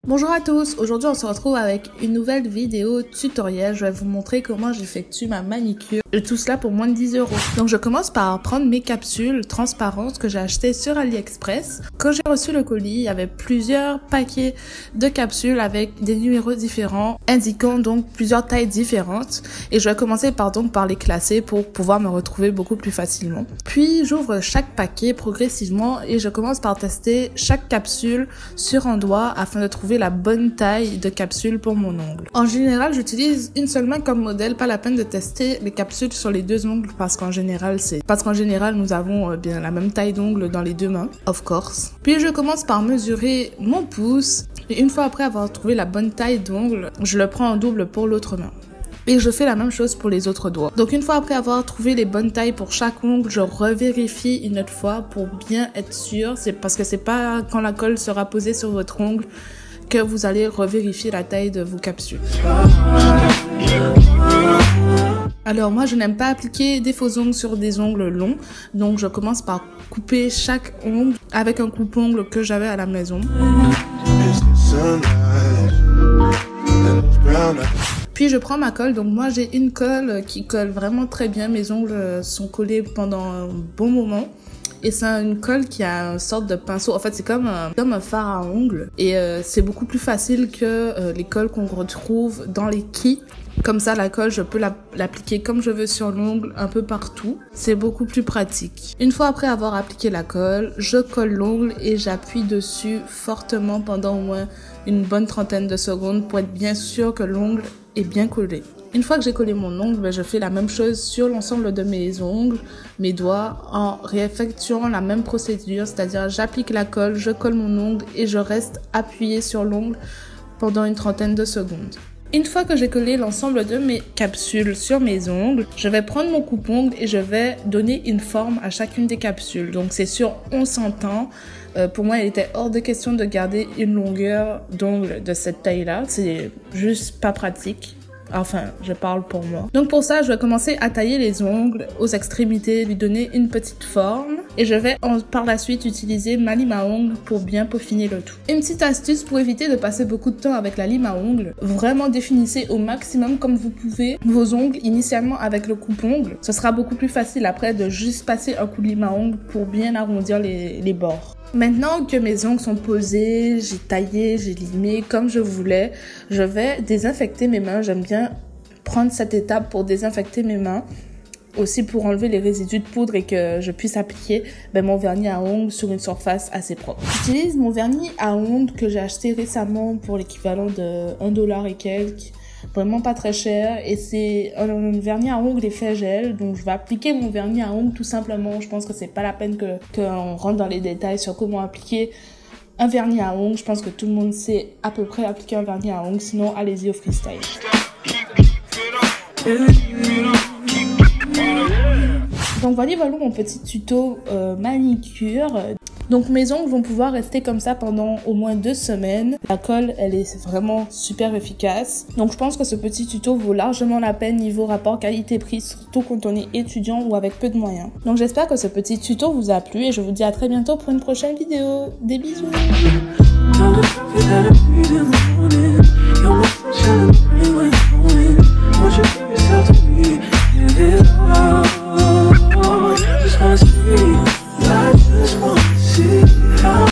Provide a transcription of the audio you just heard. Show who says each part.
Speaker 1: Bonjour à tous, aujourd'hui on se retrouve avec une nouvelle vidéo tutoriel. Je vais vous montrer comment j'effectue ma manicure et tout cela pour moins de 10 €. Donc je commence par prendre mes capsules transparentes que j'ai achetées sur AliExpress. Quand j'ai reçu le colis, il y avait plusieurs paquets de capsules avec des numéros différents indiquant donc plusieurs tailles différentes et je vais commencer par les classer pour pouvoir me retrouver beaucoup plus facilement. Puis j'ouvre chaque paquet progressivement et je commence par tester chaque capsule sur un doigt afin de trouver la bonne taille de capsule pour mon ongle. En général, j'utilise une seule main comme modèle, pas la peine de tester les capsules sur les deux ongles parce qu'en général, nous avons bien la même taille d'ongle dans les deux mains, of course. Puis je commence par mesurer mon pouce et une fois après avoir trouvé la bonne taille d'ongle, je le prends en double pour l'autre main. Et je fais la même chose pour les autres doigts. Donc une fois après avoir trouvé les bonnes tailles pour chaque ongle, je revérifie une autre fois pour bien être sûr. C'est parce que c'est pas quand la colle sera posée sur votre ongle que vous allez revérifier la taille de vos capsules. Alors moi je n'aime pas appliquer des faux ongles sur des ongles longs, donc je commence par couper chaque ongle avec un coupe-ongle que j'avais à la maison. Puis je prends ma colle, donc moi j'ai une colle qui colle vraiment très bien, mes ongles sont collés pendant un bon moment. Et c'est une colle qui a une sorte de pinceau. En fait, c'est comme un fard à ongles. Et c'est beaucoup plus facile que les colles qu'on retrouve dans les kits. Comme ça, la colle, je peux l'appliquer comme je veux sur l'ongle, un peu partout. C'est beaucoup plus pratique. Une fois après avoir appliqué la colle, je colle l'ongle et j'appuie dessus fortement pendant au moins une bonne trentaine de secondes pour être bien sûr que l'ongle est bien collé. Une fois que j'ai collé mon ongle, je fais la même chose sur l'ensemble de mes ongles, mes doigts, en réeffectuant la même procédure, c'est-à-dire j'applique la colle, je colle mon ongle et je reste appuyé sur l'ongle pendant une trentaine de secondes. Une fois que j'ai collé l'ensemble de mes capsules sur mes ongles, je vais prendre mon coupe-ongle et je vais donner une forme à chacune des capsules. Donc c'est sûr, on s'entend. Pour moi, il était hors de question de garder une longueur d'ongle de cette taille-là. C'est juste pas pratique. Enfin, je parle pour moi. Donc pour ça, je vais commencer à tailler les ongles aux extrémités, lui donner une petite forme. Et je vais par la suite utiliser ma lime à ongles pour bien peaufiner le tout. Une petite astuce pour éviter de passer beaucoup de temps avec la lime à ongles. Vraiment définissez au maximum comme vous pouvez vos ongles initialement avec le coupe-ongle. Ce sera beaucoup plus facile après de juste passer un coup de lime à ongles pour bien arrondir les bords. Maintenant que mes ongles sont posés, j'ai taillé, j'ai limé comme je voulais, je vais désinfecter mes mains. J'aime bien prendre cette étape pour désinfecter mes mains, aussi pour enlever les résidus de poudre et que je puisse appliquer mon vernis à ongles sur une surface assez propre. J'utilise mon vernis à ongles que j'ai acheté récemment pour l'équivalent de $1 et quelques. Vraiment pas très cher et c'est un vernis à ongles effet gel, donc je vais appliquer mon vernis à ongles tout simplement. Je pense que c'est pas la peine qu'on rentre dans les détails sur comment appliquer un vernis à ongles. Je pense que tout le monde sait à peu près appliquer un vernis à ongles, sinon allez-y au freestyle. Donc voilà mon petit tuto manicure. Donc mes ongles vont pouvoir rester comme ça pendant au moins 2 semaines. La colle, elle est vraiment super efficace. Donc je pense que ce petit tuto vaut largement la peine niveau rapport qualité-prix, surtout quand on est étudiant ou avec peu de moyens. Donc j'espère que ce petit tuto vous a plu et je vous dis à très bientôt pour une prochaine vidéo. Des bisous.